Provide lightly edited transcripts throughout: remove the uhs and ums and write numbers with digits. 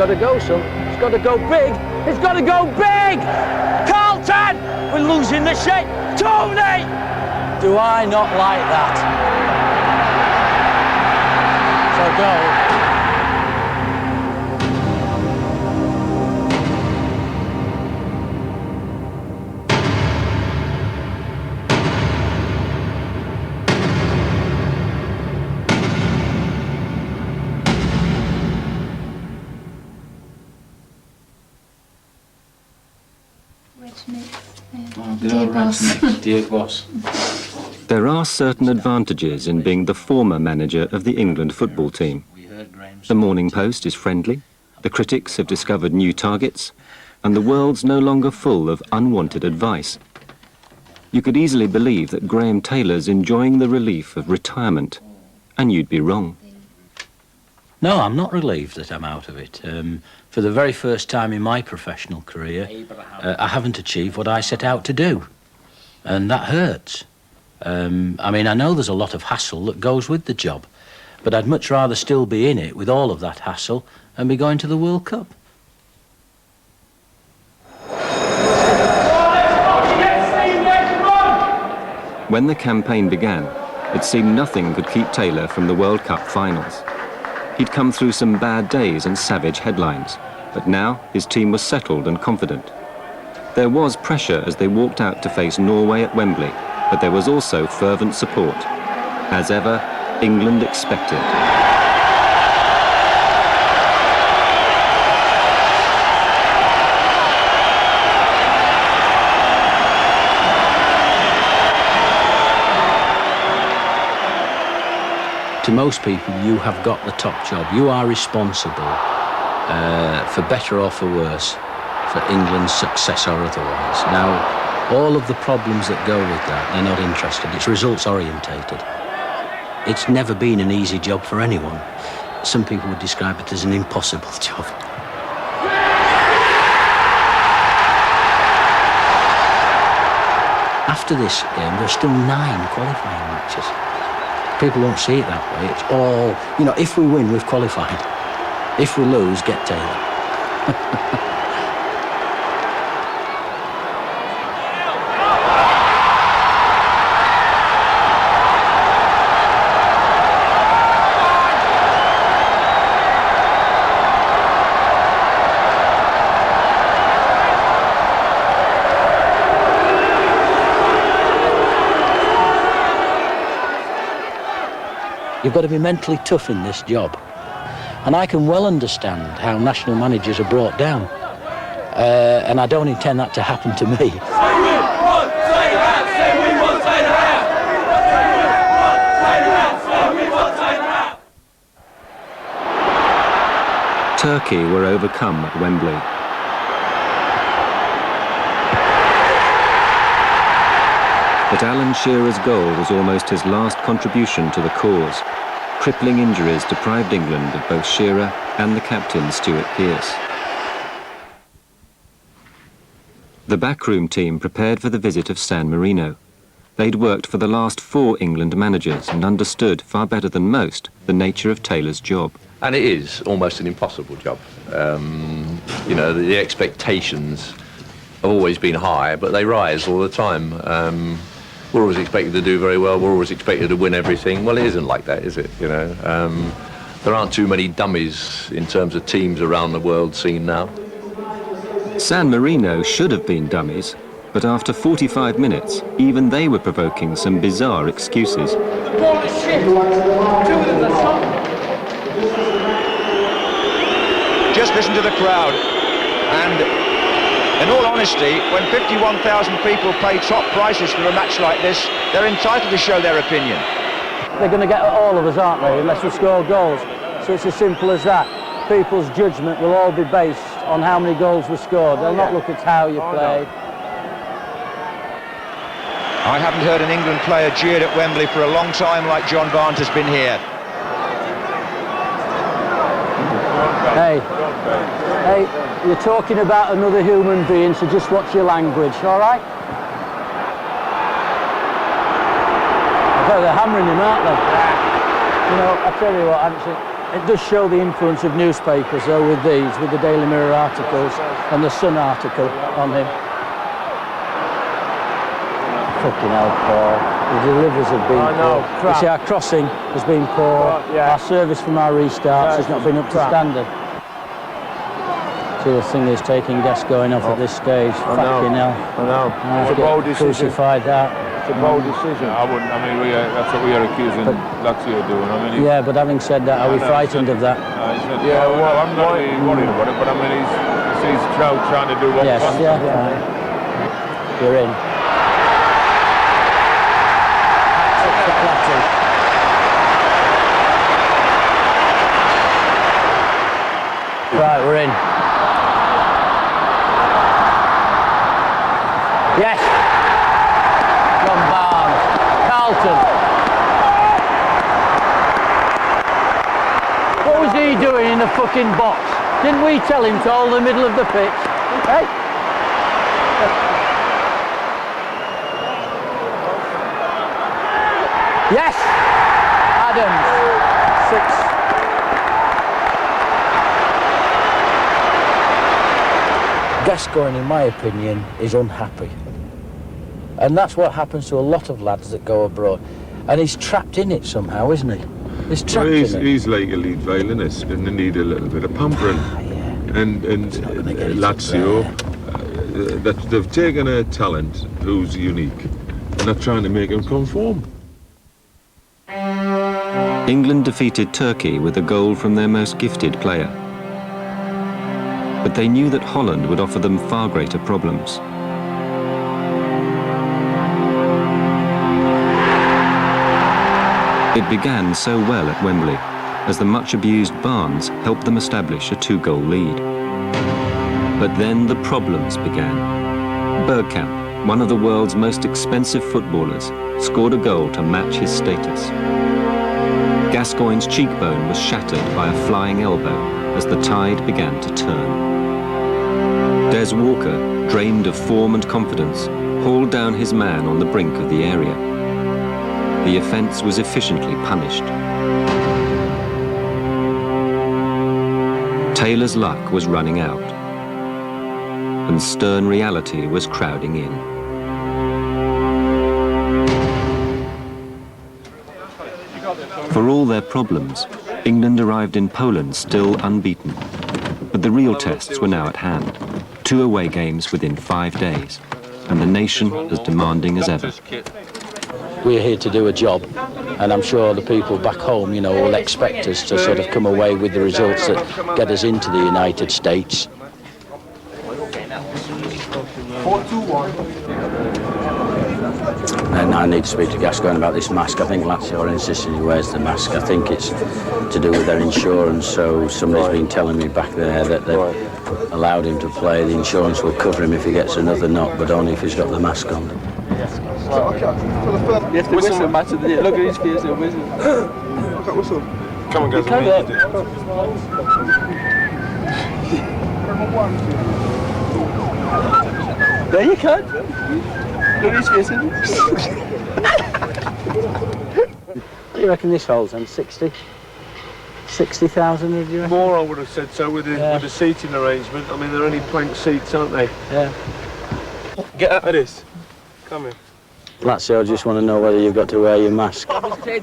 got to go, son. It's got to go big. It's got to go big! Carlton! We're losing the shape. Tony! Do I not like that? So go. Dear boss. There are certain advantages in being the former manager of the England football team. The Morning Post is friendly, the critics have discovered new targets, and the world's no longer full of unwanted advice. You could easily believe that Graham Taylor's enjoying the relief of retirement, and you'd be wrong. No, I'm not relieved that I'm out of it. For the very first time in my professional career, I haven't achieved what I set out to do. And that hurts. I mean, I know there's a lot of hassle that goes with the job, but I'd much rather still be in it with all of that hassle and be going to the World Cup. When the campaign began, it seemed nothing could keep Taylor from the World Cup finals. He'd come through some bad days and savage headlines, but now his team was settled and confident. There was pressure as they walked out to face Norway at Wembley, but there was also fervent support. As ever, England expected. To most people, you have got the top job. You are responsible, for better or for worse, for England's success or otherwise. Now, all of the problems that go with that, they're not interested. It's results orientated. It's never been an easy job for anyone. Some people would describe it as an impossible job. After this game, there's still 9 qualifying matches. People don't see it that way. It's all, you know, if we win, we've qualified. If we lose, get Taylor. You've got to be mentally tough in this job. And I can well understand how national managers are brought down. And I don't intend that to happen to me. Turkey were overcome at Wembley. But Alan Shearer's goal was almost his last contribution to the cause. Crippling injuries deprived England of both Shearer and the captain Stuart Pearce. The backroom team prepared for the visit of San Marino. They'd worked for the last 4 England managers and understood far better than most the nature of Taylor's job. And it is almost an impossible job. You know, the expectations have always been high, but they rise all the time. We're always expected to do very well. We're always expected to win everything. Well, it isn't like that, is it? You know, there aren't too many dummies in terms of teams around the world scene now. San Marino should have been dummies, but after 45 minutes, even they were provoking some bizarre excuses. Just listen to the crowd, and in all honesty, when 51,000 people pay top prices for a match like this, they're entitled to show their opinion. They're going to get at all of us, aren't they, unless we score goals. So it's as simple as that. People's judgment will all be based on how many goals were scored. They'll not look at how you played. I haven't heard an England player jeered at Wembley for a long time like John Barnes has been here. Hey, you're talking about another human being, so just watch your language, all right? I bet they're hammering him, aren't they? You know, I tell you what, Anthony, It does show the influence of newspapers, though, with these, with the Daily Mirror articles and the Sun article on him. Fucking hell, Paul. The deliveries have been poor. You see, our crossing has been poor. Our service from our restarts has not been up to standard. So the thing is taking Gascoigne off at this stage. Fucking hell. I know. It's a bold decision. Crucified that. It's a bold decision. I wouldn't. I mean, that's what we are accusing Lazio of doing. I mean, yeah, but having said that, are we frightened of that? Yeah, well, I'm not really worried about it, but I mean, he's trying to do what yes, he yeah, wants. fine. You're in. Right, we're in. Yes! John Barnes. Carlton. What was he doing in the fucking box? Didn't we tell him to hold the middle of the pitch? Hey? Yes! Adams. 6. Gascoigne, in my opinion, is unhappy. And that's what happens to a lot of lads that go abroad. And he's trapped in it somehow, isn't he? He's trapped in it. He's like a lead violinist and they need a little bit of pampering. Yeah. And Lazio, that they've taken a talent who's unique and they're trying to make him conform. England defeated Turkey with a goal from their most gifted player. But they knew that Holland would offer them far greater problems. It began so well at Wembley, as the much-abused Barnes helped them establish a 2-goal lead. But then the problems began. Bergkamp, one of the world's most expensive footballers, scored a goal to match his status. Gascoigne's cheekbone was shattered by a flying elbow as the tide began to turn. Des Walker, drained of form and confidence, hauled down his man on the brink of the area. The offence was efficiently punished. Taylor's luck was running out, and stern reality was crowding in. For all their problems, England arrived in Poland still unbeaten. But the real tests were now at hand. 2 away games within 5 days, and the nation as demanding as ever. We're here to do a job, and I'm sure the people back home, you know, will expect us to sort of come away with the results that get us into the United States. 4-2-1. And I need to speak to Gascoigne about this mask. I think Lazio are insisting he wears the mask. I think it's to do with their insurance, so somebody's been telling me back there that they've allowed him to play. The insurance will cover him if he gets another knock, but only if he's got the mask on. You have to whistle, Matt. Look at his face, he'll whistle. Whistle. Come on, guys. There you can. Look at his face, isn't it? What do you reckon this holds then? 60? 60,000, do you reckon? More, I would have said so with the seating arrangement. I mean, they're only plank seats, aren't they? Yeah. Get out of this. Come here. Lazio just want to know whether you've got to wear your mask.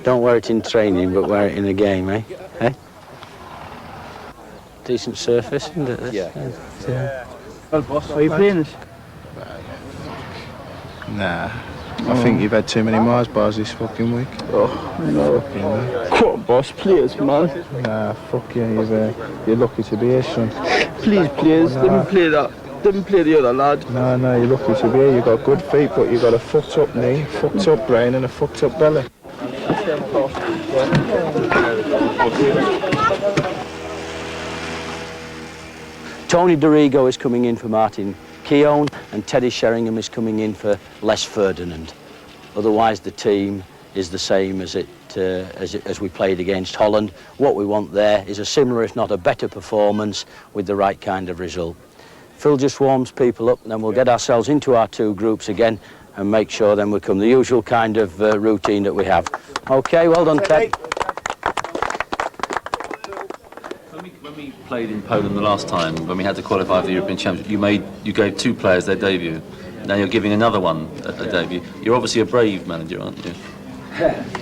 Don't wear it in training, but wear it in a game, eh? Eh? Decent surface, isn't it? Yeah. Well, boss, are you playing this? Nah, I think you've had too many Mars bars this fucking week. Oh, no. Come on, boss, please, man. Nah, fuck you, you're lucky to be here, son. Please, please, let me play that. Let me play the other lad. No, you're lucky to be here. You've got good feet, but you've got a fucked up knee, fucked up brain and a fucked up belly. Tony Dorigo is coming in for Martin Keown, and Teddy Sheringham is coming in for Les Ferdinand. Otherwise, the team is the same as we played against Holland. What we want there is a similar, if not a better, performance with the right kind of result. Phil just warms people up, and then we'll get ourselves into our 2 groups again and make sure then we come the usual kind of routine that we have. OK, well done, Ted. played in Poland the last time when we had to qualify for the European Championship. You gave 2 players their debut. Now you're giving another one a debut. You're obviously a brave manager, aren't you?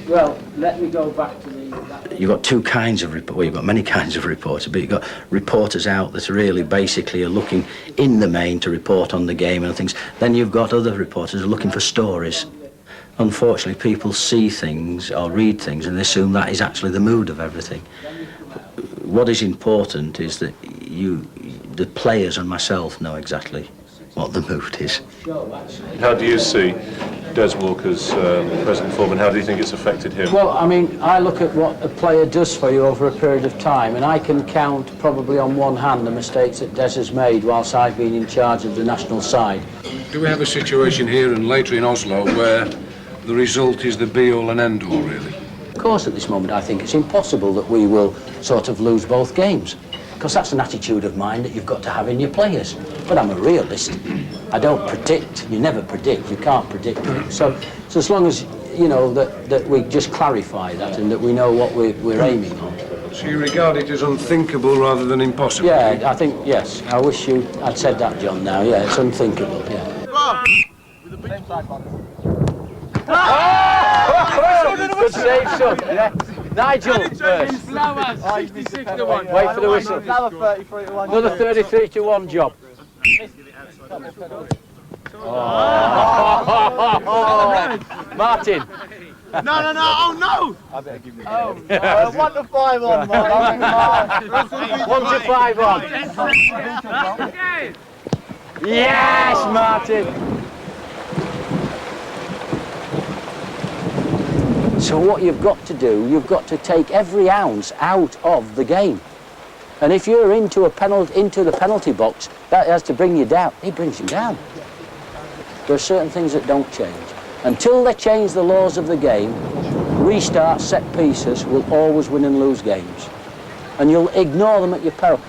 Well, let me go back to the... You've got 2 kinds of reporters, well, you've got many kinds of reporters, but you've got reporters out that really basically are looking in the main to report on the game and things. Then you've got other reporters who are looking for stories. Unfortunately, people see things or read things and they assume that is actually the mood of everything. What is important is that the players and myself know exactly what the mood is. How do you see Des Walker's present form, and how do you think it's affected him? Well, I mean, I look at what a player does for you over a period of time, and I can count probably on one hand the mistakes that Des has made whilst I've been in charge of the national side. Do we have a situation here and later in Oslo where the result is the be-all and end-all, really? Of course, at this moment, I think it's impossible that we will sort of lose both games, because that's an attitude of mind that you've got to have in your players. But I'm a realist. I don't predict. You never predict. You can't predict. So as long as, you know, that we just clarify that and that we know what we're aiming on. So you regard it as unthinkable rather than impossible? Yeah, I think, yes. I wish I'd said that, John, now. Yeah, it's unthinkable, yeah. Good save, son. Yeah. Nigel first. Wait for the whistle. Another 33-1 job. Oh. Martin. No, oh no! I better give you 1 to 5 on, Martin. 1 to 5 on. Yes, Martin. So what you've got to do, you've got to take every ounce out of the game. And if you're into the penalty box, that has to bring you down. It brings you down. There are certain things that don't change. Until they change the laws of the game, restart, set pieces will always win and lose games. And you'll ignore them at your peril.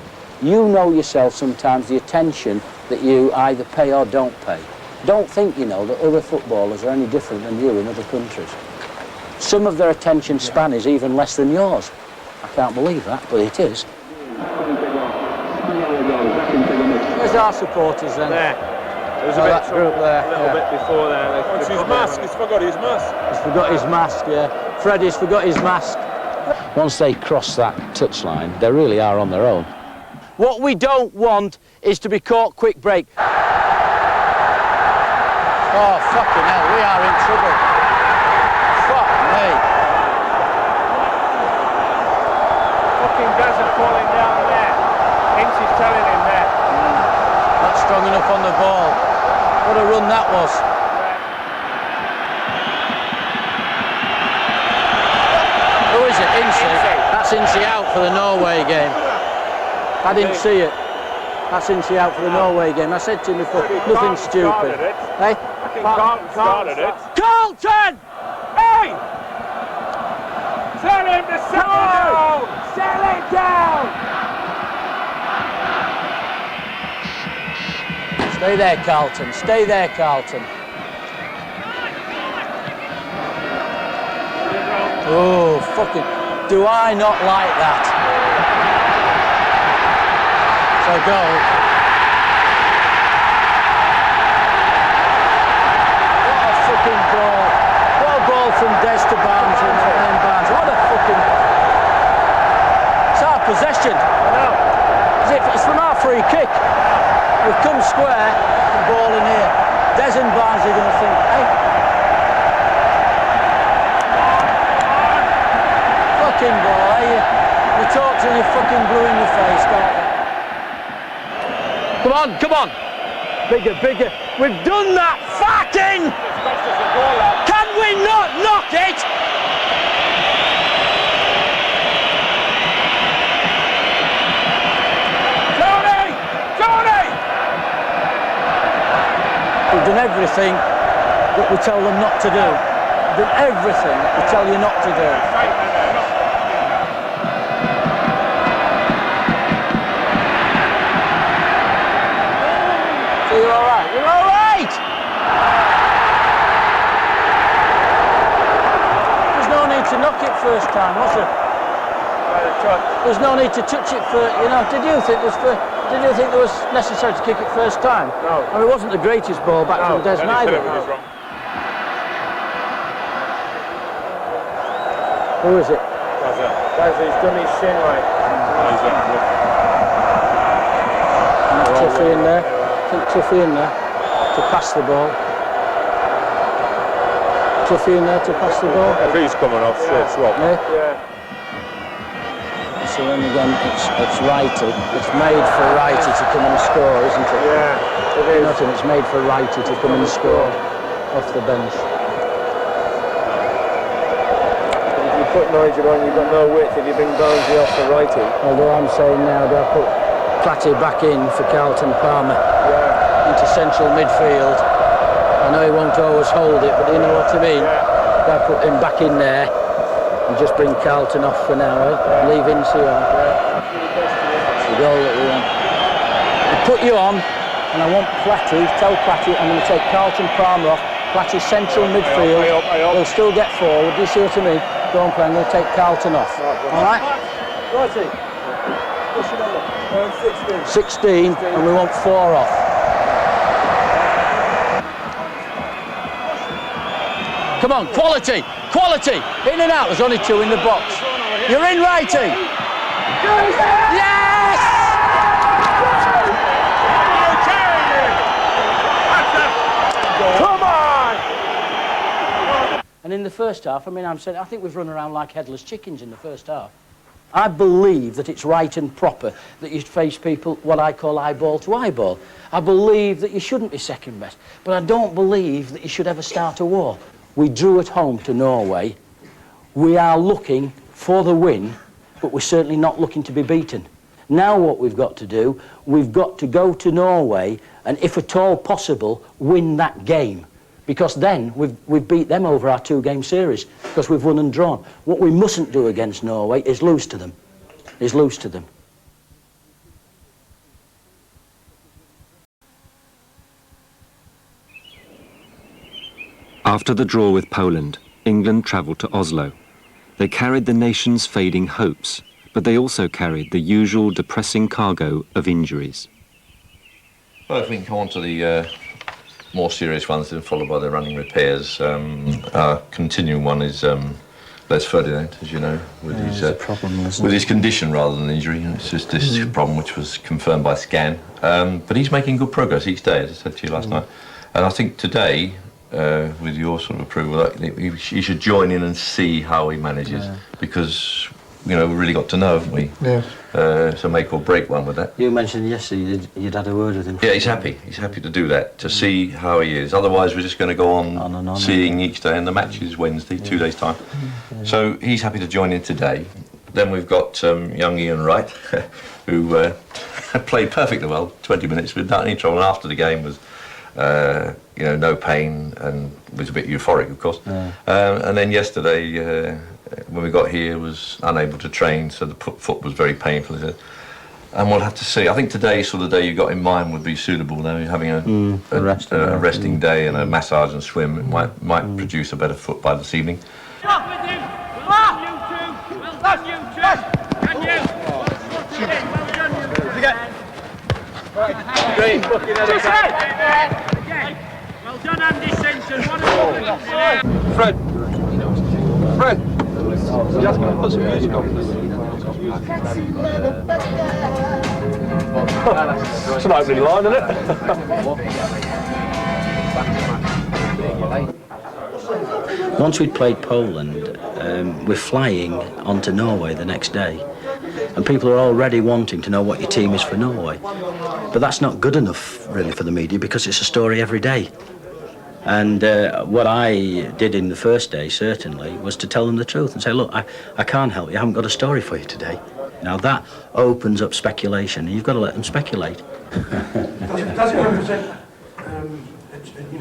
You know yourself sometimes the attention that you either pay or don't pay. Don't think, you know, that other footballers are any different than you in other countries. Some of their attention span is even less than yours. I can't believe that, but it is. Where's our supporters then? There. There's a bit group there. A little bit before there. What's his mask? He's forgot his mask. He's forgot his mask, yeah. Freddie's forgot his mask. Once they cross that touchline, they really are on their own. What we don't want is to be caught quick break. Oh, fucking hell, we are in trouble. Fuck me. Fucking desert falling down there. Ince is telling him there. Not strong enough on the ball. What a run that was. Who is it? Ince? That's Ince out for the Norway game. I didn't see it. That's Ince out for the Norway game. I said to him before, nothing stupid. Hey? Carlton started it. Carlton! Hey! Tell him to settle down! Settle it down! Stay there, Carlton. Stay there, Carlton. Oh, fucking... Do I not like that? So goal. What a fucking ball. What a ball from Des to Barnes and then Barnes. What a fucking... It's our possession. It's from our free kick. We've come square and ball in here. Des and Barnes are going to think, hey. Fucking ball, eh? You talk to you fucking blue in the face, don't you? Come on, come on. Bigger, bigger. We've done that fucking! Can we not knock it? We've done everything that we tell them not to do. We've done everything that we tell you not to do. So you're all right? You're all right! There's no need to knock it first time, was there? There's no need to touch it for, you know, did you think it was necessary to kick it first time? No. I mean, it wasn't the greatest ball back from Des neither. Who is it? He's done his shin like. Tuffy in there. I think Tuffy in there to pass the ball. Tuffy in there to pass the ball. If he's coming off, straight swap. Yeah. So then again, it's Righty. It's made for Righty to come and score, isn't it? Yeah, it is. Nothing. It's made for Righty to come and score off the bench. If you put Nigel on, you've got no width. If you bring Barnsley off the Righty. Although I'm saying now, do I put Platty back in for Carlton Palmer into central midfield? I know he won't always hold it, but you know what I mean? Do I put him back in there and just bring Carlton off for now, eh? Leave Incy on. That's the goal that we want. I put you on, and I want Platty, tell Platty I'm going to take Carlton Palmer off. Platty central midfield. He'll still get forward, do you see what I mean? Go on, play, I'm going to take Carlton off. All right? Righty. 16, and we want 4 off. Come on, quality, quality, in and out. There's only 2 in the box. You're in, Righty. Yes! Come on! And in the first half, I mean, I think we've run around like headless chickens in the first half. I believe that it's right and proper that you face people what I call eyeball to eyeball. I believe that you shouldn't be second best, but I don't believe that you should ever start a war. We drew at home to Norway. We are looking for the win, but we're certainly not looking to be beaten. Now what we've got to do, we've got to go to Norway and, if at all possible, win that game. Because then we've beat them over our 2-game series, because we've won and drawn. What we mustn't do against Norway is lose to them. After the draw with Poland, England travelled to Oslo. They carried the nation's fading hopes, but they also carried the usual depressing cargo of injuries. Well, if we can come on to the more serious ones, then followed by the running repairs. Our continuing one is Les Ferdinand, as you know, with his condition rather than injury. It's just this problem which was confirmed by scan. But he's making good progress each day, as I said to you last night. And I think today, with your sort of approval, you should join in and see how he manages, because you know, we really got to know, haven't we? Yes. So make or break one with that. You mentioned yesterday you'd had a word with him. Yeah, he's happy. He's happy to do that, to see how he is. Otherwise, we're just going to go on seeing each day, and the match is Wednesday, 2 days' time. So he's happy to join in today. Then we've got young Ian Wright, who played perfectly well, 20 minutes without any trouble, and after the game was, you know, no pain, and was a bit euphoric, of course. And then yesterday, when we got here, was unable to train, so the foot was very painful. And we'll have to see. I think today's sort of day you got in mind would be suitable. Now you're having a resting day and a massage and swim. It might produce a better foot by this evening. Great fucking well done, Andy Simpson. What Fred, you're just going to put some music on. It's an opening line, isn't it? Once we'd played Poland, we're flying onto Norway the next day, and people are already wanting to know what your team is for Norway. But that's not good enough, really, for the media, because it's a story every day. And what I did in the first day, certainly, was to tell them the truth and say, look, I can't help you, I haven't got a story for you today. Now that opens up speculation, and you've got to let them speculate. Does it represent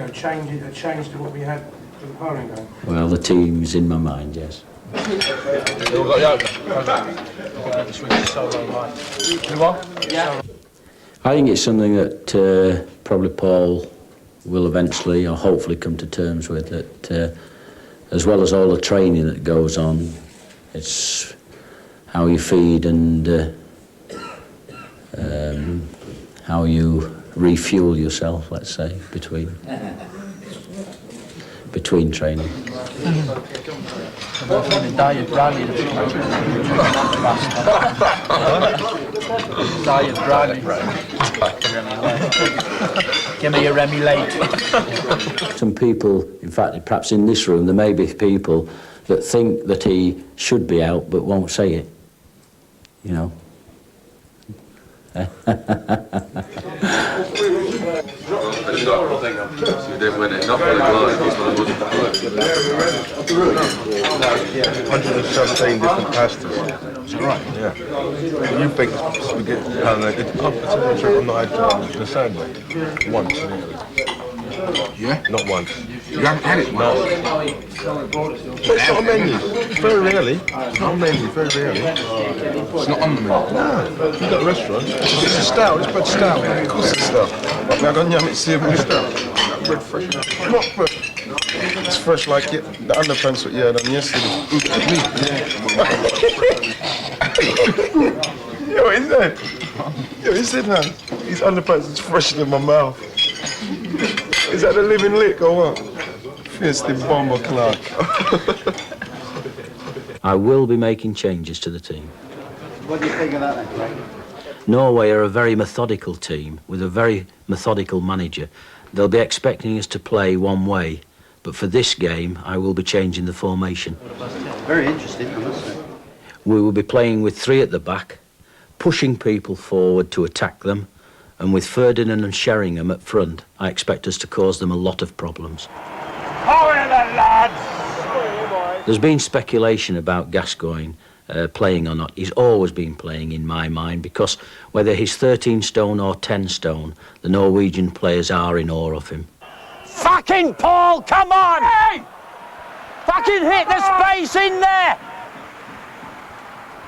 a change to what we had for the Poland game? Well, the team's in my mind, yes. I think it's something that probably Paul will eventually or hopefully come to terms with, that as well as all the training that goes on, it's how you feed and how you refuel yourself, let's say, between training. Diet Bradley. Diet Bradley. Give me a Remy Late. Some people, in fact, perhaps in this room, there may be people that think that he should be out but won't say it, you know. You didn't win it, not for the glory, just for the money. 117 different pastas. Is that right? Yeah. You think spaghetti? I'm not had the same way. Once. Yeah? Not once. You haven't had it once? It's not on menu. Very rarely. It's not on menu. Very rarely. It's not on the menu? No. You've got a restaurant. It's a stout. It's bread stout. Of course it's stout. But I got yum. It's simple stout. Bread fresh. Not fresh. It's fresh like it. The underpants what you had on yesterday. Yo, what is that? Yo, he said, man, these underpants is fresher than my mouth. Is that the living lick or what? Firsty Bomber Clark. I will be making changes to the team. What do you think of that then, Craig? Norway are a very methodical team with a very methodical manager. They'll be expecting us to play one way, but for this game, I will be changing the formation. Very interesting, I must say. We will be playing with 3 at the back, pushing people forward to attack them, and with Ferdinand and Sheringham at front, I expect us to cause them a lot of problems. However, lads! There's been speculation about Gascoigne playing or not. He's always been playing in my mind, because whether he's 13 stone or 10 stone, the Norwegian players are in awe of him. Fucking Paul, come on! Hey! Fucking hit the space in there!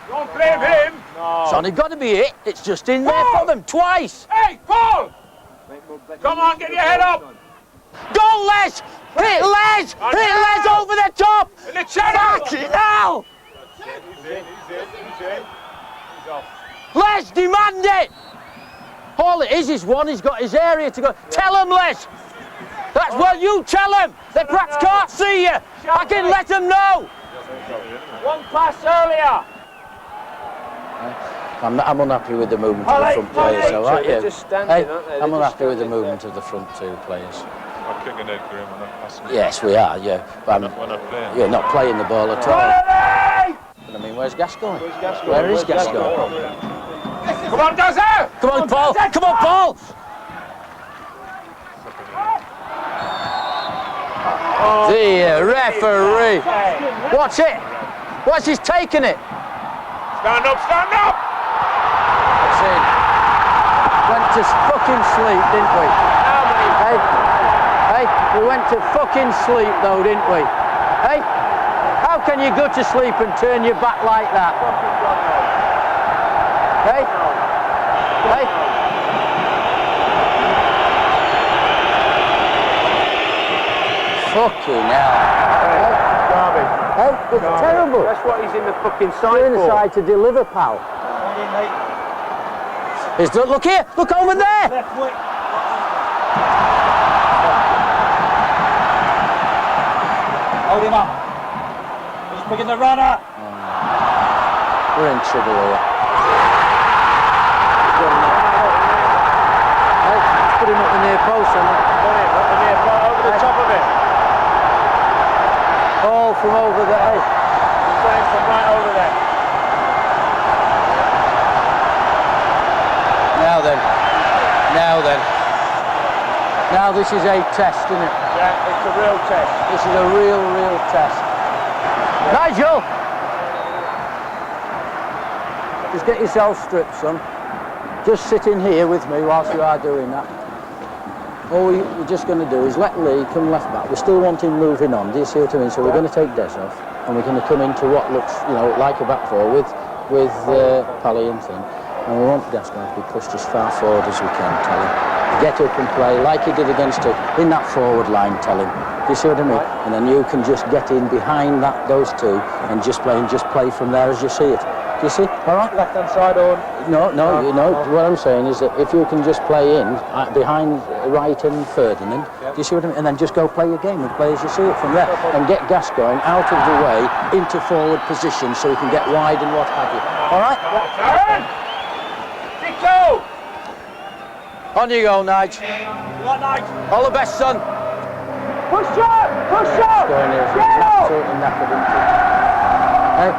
Don't blame him! It's only got to be it. It's just in there for them twice. Hey, Paul! Come on, get your head up! Go, Les! Hit Les! Hit Les over the top! In the channel! Fucking hell! He's in. He's off. Les, demand it! All it is one. He's got his area to go. Tell him, Les! That's what you tell them! They perhaps can't see you! I can let them know! One pass earlier! I'm unhappy with the movement of the front players, though, aren't you? Just standing, Hey, aren't they? I'm unhappy with the movement of the front 2 players. I'm kicking it, Graham, I'm not passing it. Yes, we are, yeah. But We're not playing. yeah, not playing the ball at all. But I mean, where's Gascoigne? Where is Gascoigne? Come on, Dazza! Come on, Paul! Come on, Paul! The referee! Watch it! Watch, he's taking it! Stand up, stand up! That's in. Went to fucking sleep, didn't we? Hey, we went to fucking sleep though, didn't we? Hey, how can you go to sleep and turn your back like that? Hey, hey. Fucking hell. Hey, it's terrible. That's what he's in the fucking side You're in the for. side to deliver, pal. Look here, look over there. Hold him up. He's picking the runner. We're in trouble here. Hey, let's put him up the near post, on Over the top of it. Ball from over there. Hey. He's playing from right over there. Now this is a test, isn't it? Yeah, it's a real test. This is a real test. Nigel! Just get yourself stripped, son. Just sit in here with me whilst you are doing that. All we're just going to do is let Lee come left back. We still want him moving on, do you see what I mean? So we're going to take Des off, and we're going to come into what looks, you know, like a back four with Pally and thing. And we want Gascoigne to be pushed as far forward as we can, tell him. Get up and play like he did against us, in that forward line, tell him. Do you see what I mean? And then you can just get in behind those two and just play from there as you see it. Do You see? All right? Left-hand side or... No. What I'm saying is that if you can just play in behind Wright and Ferdinand, do you see what I mean? And then just go play your game and play as you see it from there. And get Gascoigne out of the way into forward position so he can get wide and what have you. All right? Nico! On you go, Nige. What, Nige? All the best, son. Push up! Push up! Absolutely knackered, isn't he? Hey?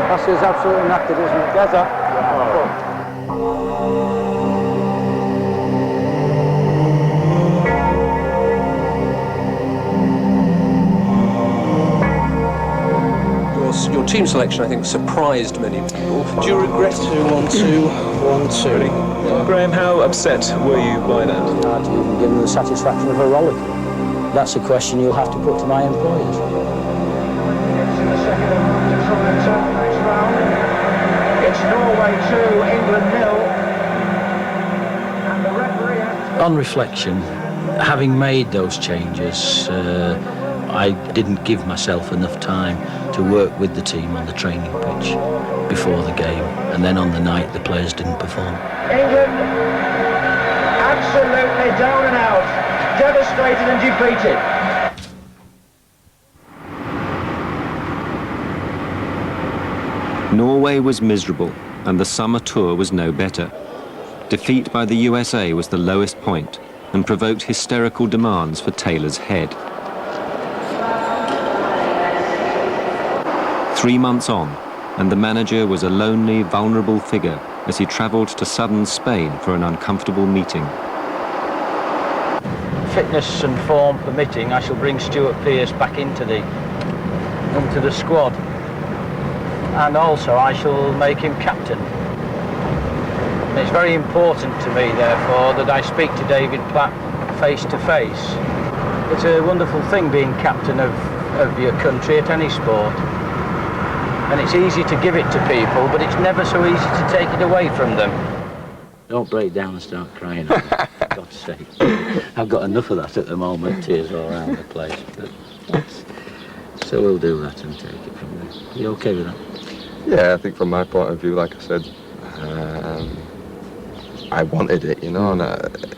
That's absolutely knackered, isn't it? Yes, sir. Your team selection, I think, surprised many people. Do you regret 2-1-2, 1-2? Graham, how upset were you by that? Hard to even give them the satisfaction of a rollick. That's a question you'll have to put to my employers. It's Norway 2, England 0. And the referee has... On reflection, having made those changes, I didn't give myself enough time to work with the team on the training pitch before the game, and then on the night the players didn't perform. England absolutely down and out, devastated and defeated. Norway was miserable, and the summer tour was no better. Defeat by the USA was the lowest point, and provoked hysterical demands for Taylor's head. 3 months on, and the manager was a lonely, vulnerable figure as he travelled to southern Spain for an uncomfortable meeting. Fitness and form permitting, I shall bring Stuart Pearce back into the squad. And also I shall make him captain. And it's very important to me, therefore, that I speak to David Platt face to face. It's a wonderful thing being captain of your country at any sport. And it's easy to give it to people, but it's never so easy to take it away from them. Don't break down and start crying, for God's sake. I've got enough of that at the moment, tears all around the place. But so we'll do that and take it from there. You okay with that? Yeah, I think from my point of view, like I said, I wanted it, you know, and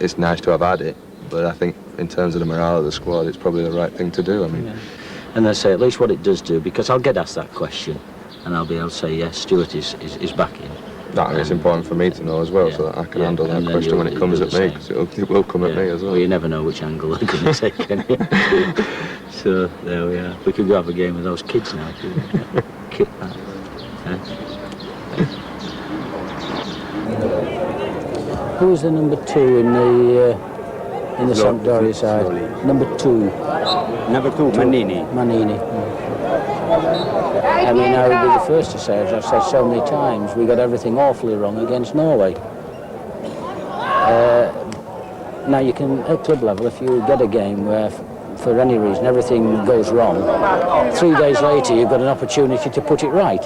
it's nice to have had it. But I think in terms of the morale of the squad, it's probably the right thing to do. I mean, yeah. And I say at least what it does do, because I'll get asked that question, and I'll be able to say yes, Stuart is back in. No, it's important for me to know as well, so that I can handle that question when it comes at me, because it will come at me as well. Well, you never know which angle they're going to take, can you? So there we are. We could go have a game with those kids now. Kick that. Who was the number 2 in the Sampdoria side? Number 2. Number 2, Manini. Manini. I mean, I would be the first to say, as I've said so many times, we got everything awfully wrong against Norway. Now you can, at club level, if you get a game where, for any reason, everything goes wrong, 3 days later you've got an opportunity to put it right.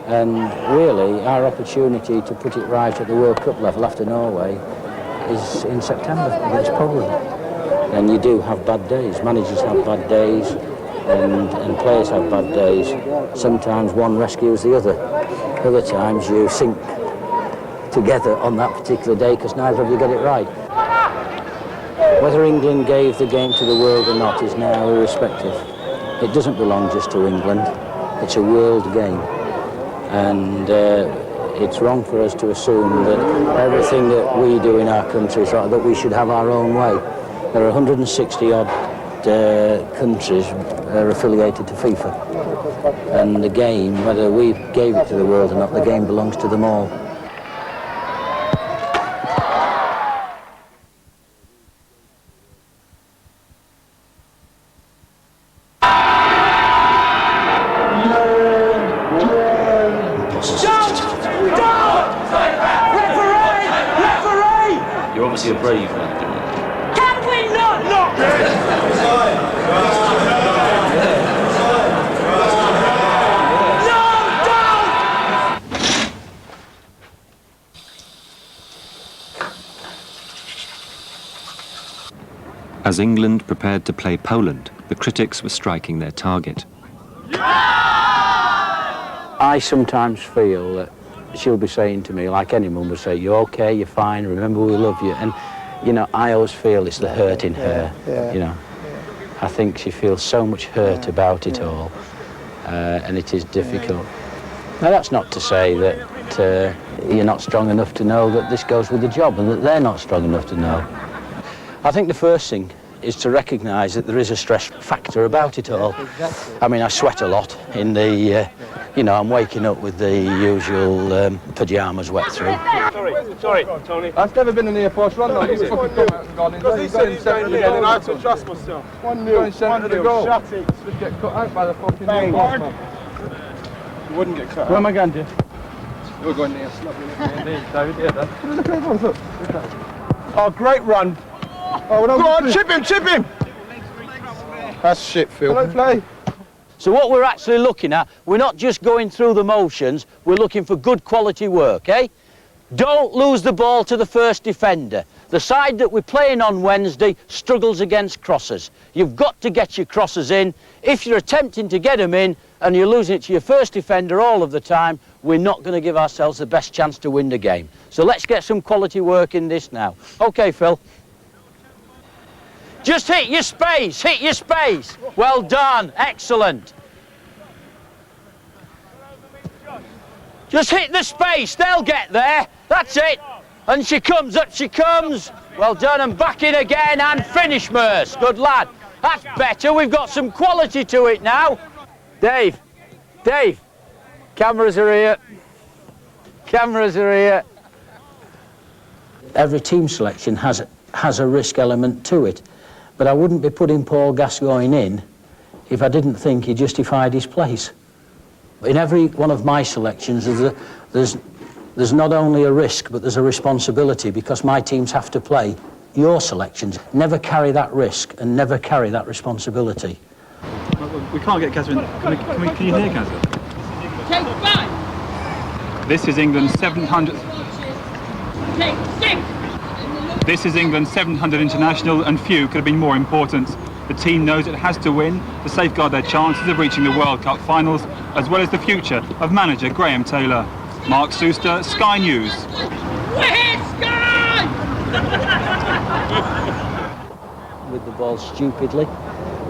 And really, our opportunity to put it right at the World Cup level after Norway is in September against Poland. And you do have bad days. Managers have bad days, and players have bad days. Sometimes one rescues the other. Other times you sink together on that particular day because neither of you get it right. Whether England gave the game to the world or not is now irrespective. It doesn't belong just to England. It's a world game. And it's wrong for us to assume that everything that we do in our country is right, that we should have our own way. There are 160-odd countries are affiliated to FIFA. And the game, whether we gave it to the world or not, the game belongs to them all. You're obviously a brave man. Can we not knock As England prepared to play Poland, the critics were striking their target. I sometimes feel that she'll be saying to me, like any mum would say, "You're okay, you're fine, remember we love you." And, you know, I always feel it's the hurt in her, you know. I think she feels so much hurt about it all, and it is difficult. Now, that's not to say that you're not strong enough to know that this goes with the job and that they're not strong enough to know. I think the first thing is to recognise that there is a stress factor about it all. I mean, I sweat a lot in the, you know, I'm waking up with the usual pyjamas wet through. Sorry, Tony. I've never been in the airport run, though. He's fucking come out and gone in. Because he said he's going in, and I had to adjust myself. 1-0 to go. Shut it. Just get cut out by the fucking airport, man. You wouldn't get cut out. Where am I going to? We're going there, David, yeah, look at everyone, look. Oh, great run. Oh, go on, chip him! That's shit, Phil. Hello, play. So what we're actually looking at, we're not just going through the motions, we're looking for good quality work, eh? Don't lose the ball to the first defender. The side that we're playing on Wednesday struggles against crosses. You've got to get your crosses in. If you're attempting to get them in and you're losing it to your first defender all of the time, we're not going to give ourselves the best chance to win the game. So let's get some quality work in this now. OK, Phil. Just hit your space, hit your space. Well done, excellent. Just hit the space, they'll get there. That's it. And she comes, up she comes. Well done, and back in again, and finish, Merce. Good lad. That's better, we've got some quality to it now. Dave, cameras are here. Cameras are here. Every team selection has a risk element to it. But I wouldn't be putting Paul Gascoigne in if I didn't think he justified his place. In every one of my selections, there's not only a risk, but there's a responsibility, because my teams have to play your selections. Never carry that risk and never carry that responsibility. We can't get Catherine. Can you hear Catherine? Take 5. This is England's 700th. Take 6. This is England's 700th international, and few could have been more important. The team knows it has to win to safeguard their chances of reaching the World Cup finals, as well as the future of manager Graham Taylor. Mark Suster, Sky News. Sky! With the ball stupidly,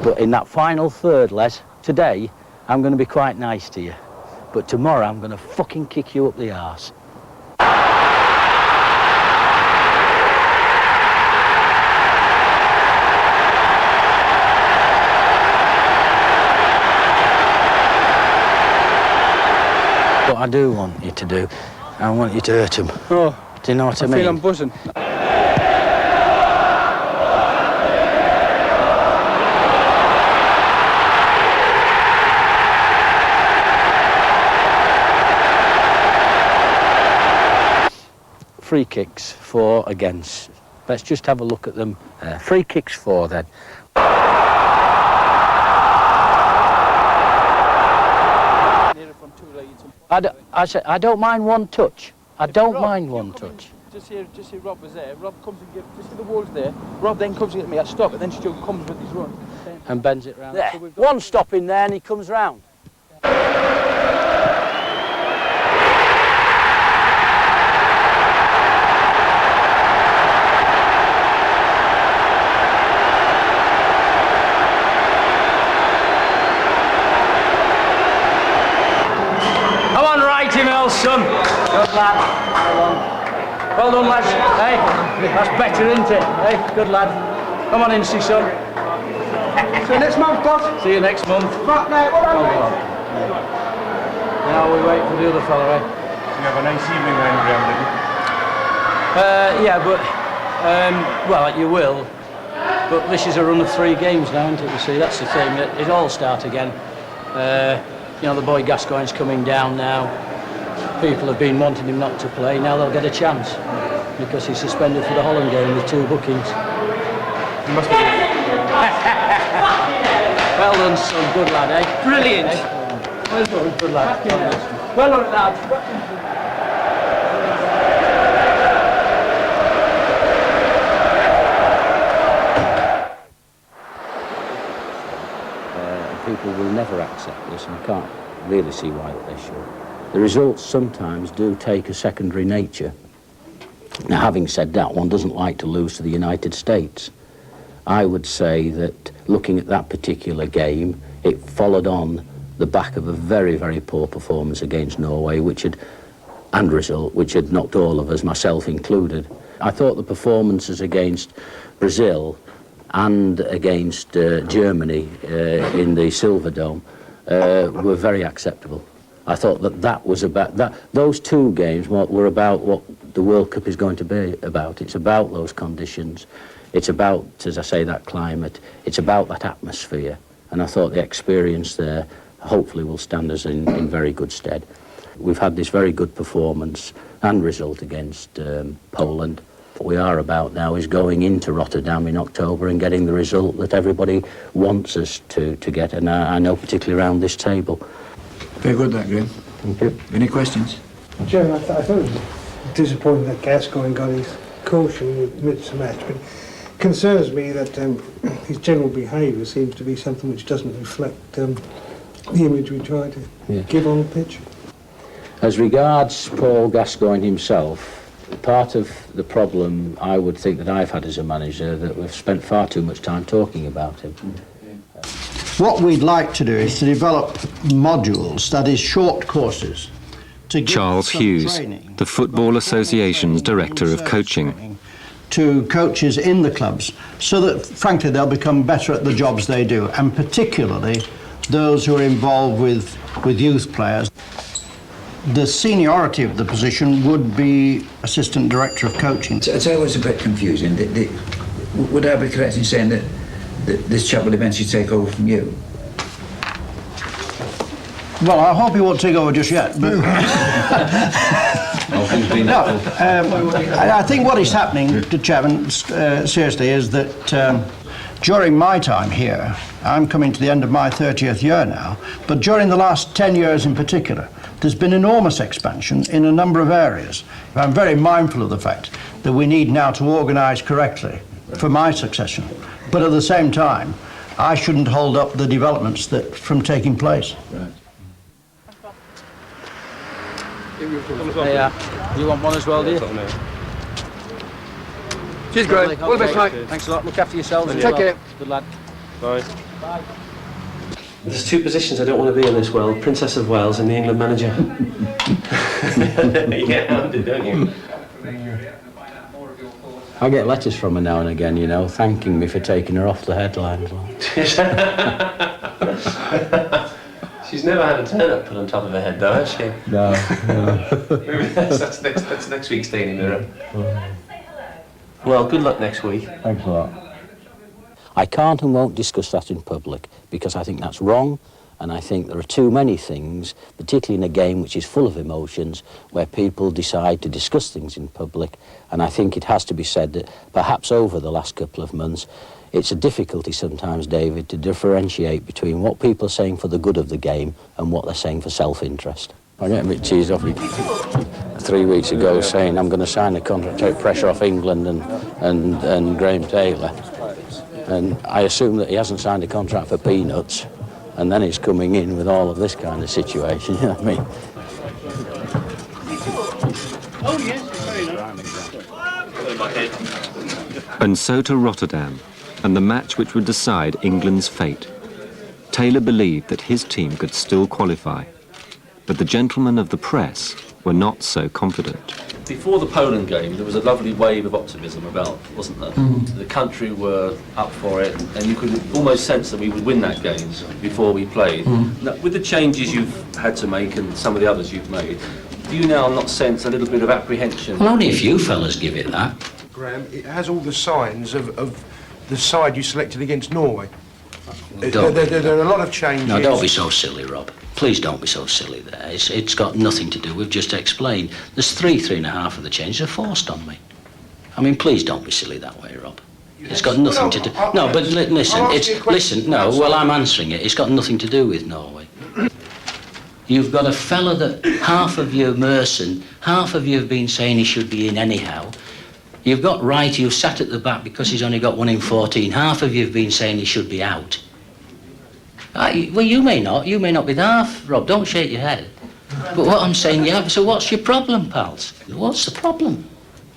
but in that final third, Les, today I'm going to be quite nice to you, but tomorrow I'm going to fucking kick you up the arse. What I do want you to do, I want you to hurt him. Oh, do you know what I mean? I feel I'm buzzing. Free kicks, for, against. Let's just have a look at them. Free kicks, for, then. I don't mind one touch. I don't mind one touch. Just see Rob was there. Rob comes and gives. Just see the walls there. Rob then comes and gets me. I stop, and then Stu comes with his run and bends it round. There. So one stop in there, and he comes round. Son. Good lad. Well done, lads. Hey, that's better, isn't it? Hey, good lad. Come on, Incy, son. See you next month, boss. See you next month. Right, mate, what well done. Now we wait for the other fella, eh? You have a nice evening then, Graham, did you? Yeah, but, well, you will. But this is a run of 3 games now, isn't it? You see, that's the thing. It all start again. You know, the boy Gascoigne's coming down now. People have been wanting him not to play, now they'll get a chance because he's suspended for the Holland game with 2 bookings. You must be... Well done, son, good lad, eh? Brilliant! Well done, good lad. Well done, lad. People will never accept this and can't. really see why they should. The results sometimes do take a secondary nature. Now, having said that, one doesn't like to lose to the United States. I would say that looking at that particular game, it followed on the back of a very, very poor performance against Norway, which had knocked all of us, myself included. I thought the performances against Brazil and against Germany in the Silver Dome were very acceptable. I thought that was about that. Those two games were about what the World Cup is going to be about. It's about those conditions. It's about, as I say, that climate. It's about that atmosphere. And I thought the experience there hopefully will stand us in very good stead. We've had this very good performance and result against Poland. What we are about now is going into Rotterdam in October and getting the result that everybody wants us to get, and I know particularly around this table. Very good, that, Graham. Thank you. Any questions? Chairman, I thought it was disappointing that Gascoigne got his caution amidst the match, but it concerns me that his general behaviour seems to be something which doesn't reflect the image we try to give on the pitch. As regards Paul Gascoigne himself, part of the problem I would think that I've had as a manager, that we've spent far too much time talking about him. What we'd like to do is to develop modules, that is short courses, to give Charles some Hughes, training the Football Association's Director of Coaching. To coaches in the clubs, so that frankly they'll become better at the jobs they do, and particularly those who are involved with youth players. The seniority of the position would be Assistant Director of Coaching. It's always a bit confusing. Would I be correct in saying that this chap will eventually take over from you? Well, I hope he won't take over just yet, but... I think what is happening, Chairman, seriously, is that during my time here, I'm coming to the end of my 30th year now, but during the last 10 years in particular, there's been enormous expansion in a number of areas. I'm very mindful of the fact that we need now to organise correctly for my succession, but at the same time, I shouldn't hold up the developments that from taking place. Right. Hey, you want one as well, do you? Cheers, Graham. All the best, mate. Thanks a lot. Look after yourselves. Take care. Good lad. Bye. Bye. There's two positions I don't want to be in this world: Princess of Wales and the England manager. You get hounded, don't you? I get letters from her now and again, you know, thanking me for taking her off the headlines. She's never had a turnip put on top of her head, though, has she? No. Maybe that's next week's Daily Mirror. Well, good luck next week. Thanks a lot. I can't and won't discuss that in public because I think that's wrong, and I think there are too many things, particularly in a game which is full of emotions, where people decide to discuss things in public, and I think it has to be said that perhaps over the last couple of months it's a difficulty sometimes, David, to differentiate between what people are saying for the good of the game and what they're saying for self-interest. I get a bit cheesed off 3 weeks ago saying I'm going to sign the contract, take pressure off England and Graham Taylor. And I assume that he hasn't signed a contract for peanuts, and then he's coming in with all of this kind of situation, you know what I mean? Oh, yes, very nice. And so to Rotterdam, and the match which would decide England's fate. Taylor believed that his team could still qualify, but the gentlemen of the press were not so confident. Before the Poland game, there was a lovely wave of optimism about, wasn't there? The country were up for it, and you could almost sense that we would win that game before we played. Now, with the changes you've had to make and some of the others you've made, do you now not sense a little bit of apprehension? Well, only a few fellas give it that. Graham, it has all the signs of the side you selected against Norway. There are a lot of changes. No, don't be so silly, Rob. Please don't be so silly there. It's got nothing to do. We've just explained. There's 3.5 of the changes are forced on me. I mean, please don't be silly that way, Rob. It's got nothing to do. No, but listen. No, well, I'm answering it. It's got nothing to do with Norway. You've got a fella that half of you, Merson, half of you have been saying he should be in anyhow. You've got Wright, who sat at the back because he's only got 1 in 14. Half of you have been saying he should be out. Well, you may not be daft, Rob, don't shake your head. But what I'm saying, yeah, so what's your problem, pals? What's the problem?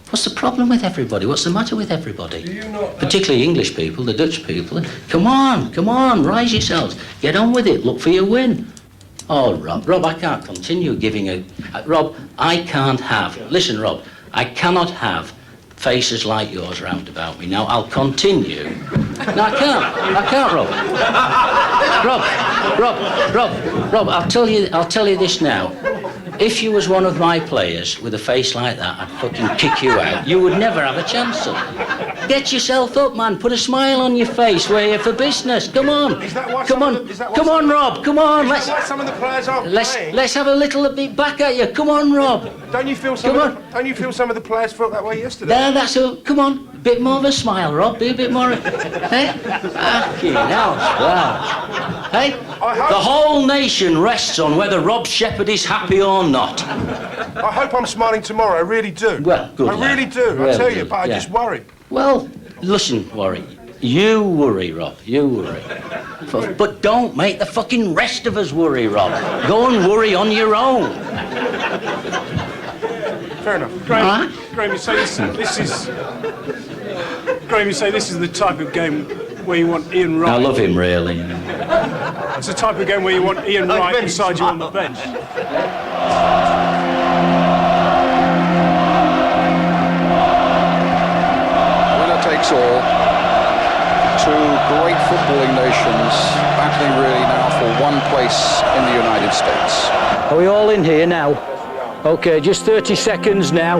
What's the problem with everybody? What's the matter with everybody? Particularly English people, the Dutch people. Come on, rise yourselves. Get on with it, look for your win. Oh, Rob, I can't continue giving a... Rob, I can't have... Listen, Rob, I cannot have faces like yours round about me. Now, I'll continue. No, I can't, Rob, I'll tell you this now. If you was one of my players with a face like that, I'd fucking kick you out. You would never have a chance, son. Get yourself up, man. Put a smile on your face. We're here for business. Come on. Come on, Rob. Come on. Let's some of the players aren't playing? Let's have a little bit back at you. Come on, Rob. Don't you feel some of the players felt that way yesterday? Come on. A bit more of a smile, Rob. Be a bit more. Hey? Fucking hell. Wow. Hey? The whole nation rests on whether Rob Shepherd is happy or not. I hope I'm smiling tomorrow. I really do. Well, good. I really do. I tell you, but I just worry. Well, listen, worry. You worry, Rob. You worry. But don't make the fucking rest of us worry, Rob. Go and worry on your own. Fair enough. Graham, you say this is... Graham, you say this is the type of game where you want Ian Wright... I love him, really. It's the type of game where you want Ian Wright beside you on the bench. Winner takes all. Two great footballing nations battling really now for one place in the United States. Are we all in here now? Okay, just 30 seconds now.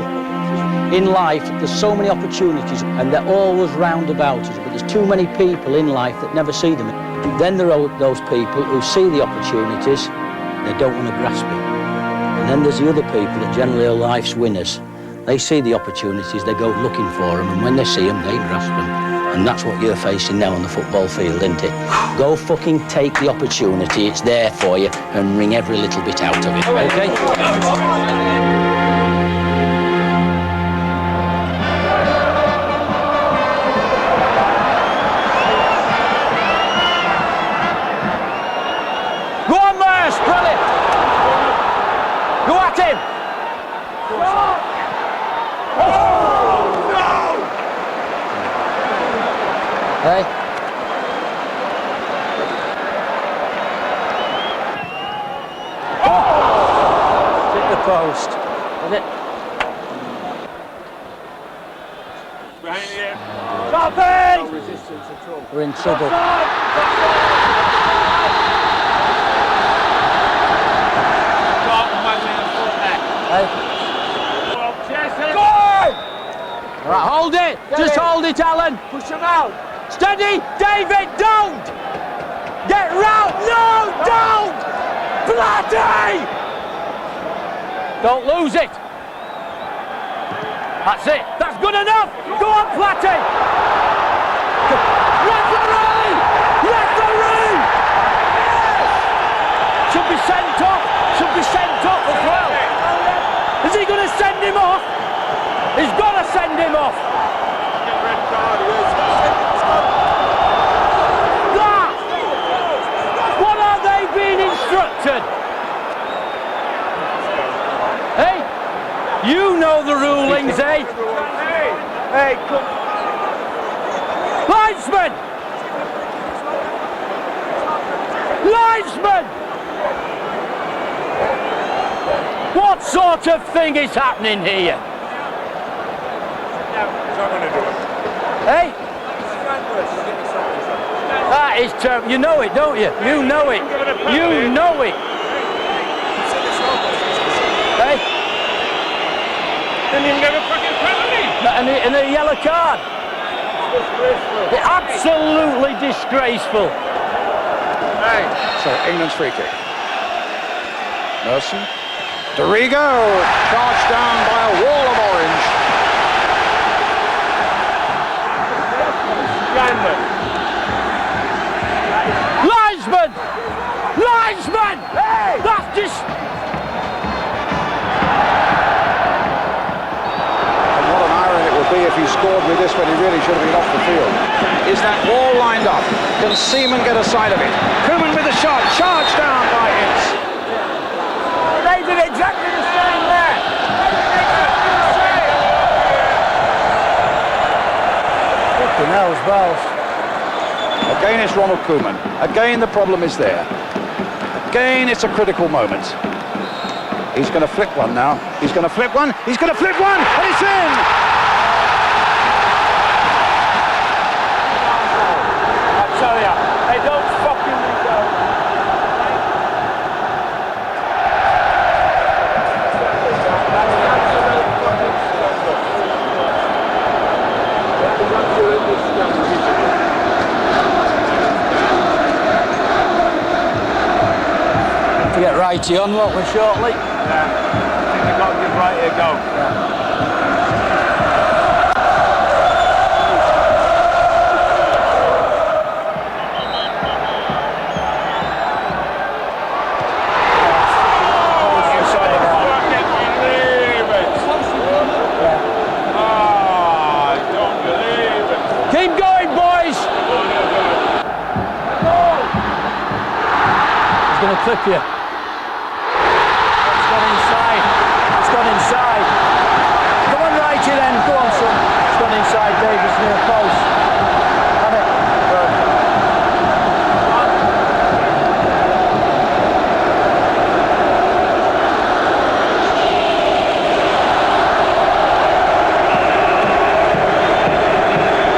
In life, there's so many opportunities and they're always round about us, but there's too many people in life that never see them. Then there are those people who see the opportunities, they don't want to grasp it. And then there's the other people that generally are life's winners. They see the opportunities, they go looking for them, and when they see them, they grasp them. And that's what you're facing now on the football field, isn't it? Go fucking take the opportunity, it's there for you, and wring every little bit out of it, okay? Hey? Hit the post. Is it? Behind you. No resistance at all. We're in trouble. Hey? All right, hold it. Just hold it, Alan. Push him out. Steady, David, don't! Get round! No, don't! Platty! Don't lose it! That's it! That's good enough! Go on, Platty! Referee! Referee! Should be sent off! Should be sent off as well! Is he going to send him off? He's got to send him off! Red card, What are they being instructed? Hey, you know the rulings, eh? Hey, come. Linesman! Linesman! What sort of thing is happening here? Hey? That is terrible. You know it, don't you? You know it. You know it. Hey? Didn't even give a fucking penalty. And a yellow card. Disgraceful. Absolutely disgraceful. Hey. So England's free kick. Nelson. Dorigo charged down by a wall of orange. Linesman! Linesman! Hey! That's just... And what an irony it would be if he scored with this when he really should have been off the field. Is that all lined up? Can Seaman get a side of it? Koeman with the shot, charged down by Ince. They did exactly the same there. Fucking hell's bells. Again, it's Ronald Koeman. Again, the problem is there. Again, it's a critical moment. He's going to flip one now. He's going to flip one. He's going to flip one, and it's in. I tell ya, they don't fucking go. To get righty on, won't we, shortly? Yeah, I think they've got to give right a go. Yeah. Keep going, boys! He's going to clip you. It's gone inside. It's gone inside. Come on, righty then. Go on, son. It's gone inside Davis near post. Have it.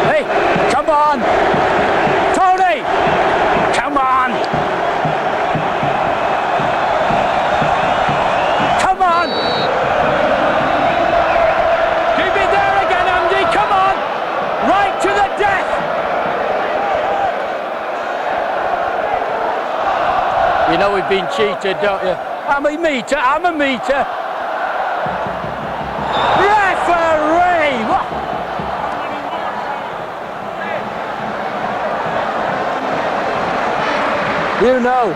Hey, come on. Tony! Come on! Come on! Keep it there again, Andy, come on! Right to the death! You know we've been cheated, don't you? I'm a meter, I'm a meter! Referee! What? You know.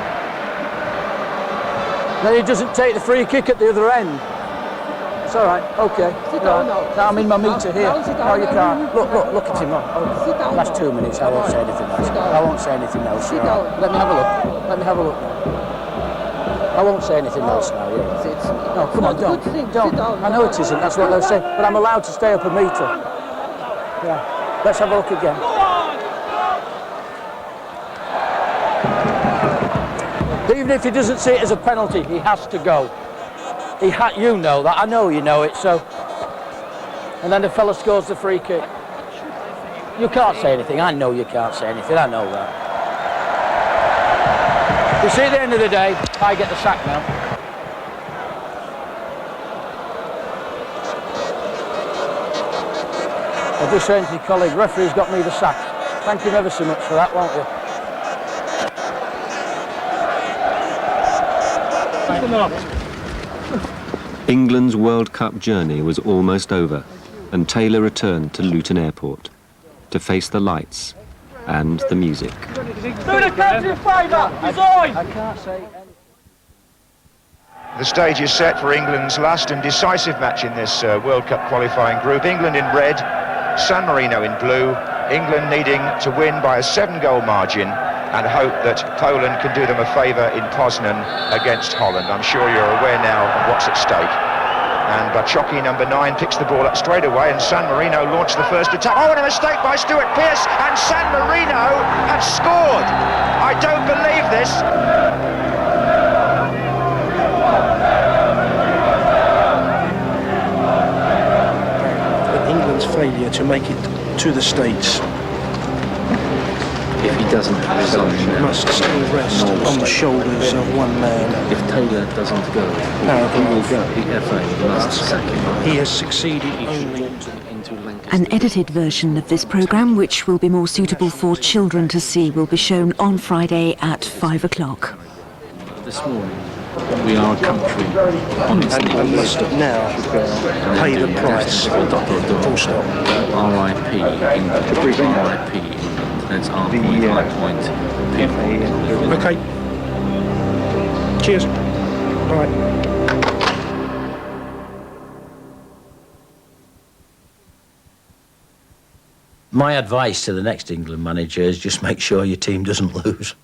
Then he doesn't take the free kick at the other end. It's all right, okay. Sit down now. Now I'm in my meter here. Now sit down. No, you can't. Look at him. Oh. Sit down Last now. 2 minutes, I won't say anything else. Sit down. I won't say anything else. Sit all right. down. Let me have a look. Let me have a look. I won't say anything else now, yeah. No, come on, don't. Don't. I know it isn't, that's what they'll say. But I'm allowed to stay up a metre. Yeah. Let's have a look again. Even if he doesn't see it as a penalty, he has to go. You know that, I know you know it, so... And then the fella scores the free kick. You can't say anything, I know you can't say anything, I know that. You see, at the end of the day, I get the sack now. I'll just say to your colleague, referee's got me the sack. Thank him ever so much for that, won't you? England's World Cup journey was almost over, and Taylor returned to Luton Airport to face the lights and the music. Do the country favour, design! I can't say anything. The stage is set for England's last and decisive match in this World Cup qualifying group. England in red, San Marino in blue. England needing to win by a 7-goal margin and hope that Poland can do them a favour in Poznan against Holland. I'm sure you're aware now of what's at stake. And Bachoki, number 9, picks the ball up straight away, and San Marino launched the first attack. Oh, and a mistake by Stuart Pearce, and San Marino have scored. I don't believe this. England's failure to make it to the States, If he doesn't resign, must still rest on the shoulders of one man. if Taylor doesn't go, he will go. The FA must sack him. He has succeeded only An edited version of this programme, which will be more suitable for children to see, will be shown on Friday at 5 o'clock. This morning, we are a country and must now pay the price. Full stop. RIP England. RIP England. That's our point, my point. People. Okay. Cheers. All right. My advice to the next England manager is just make sure your team doesn't lose.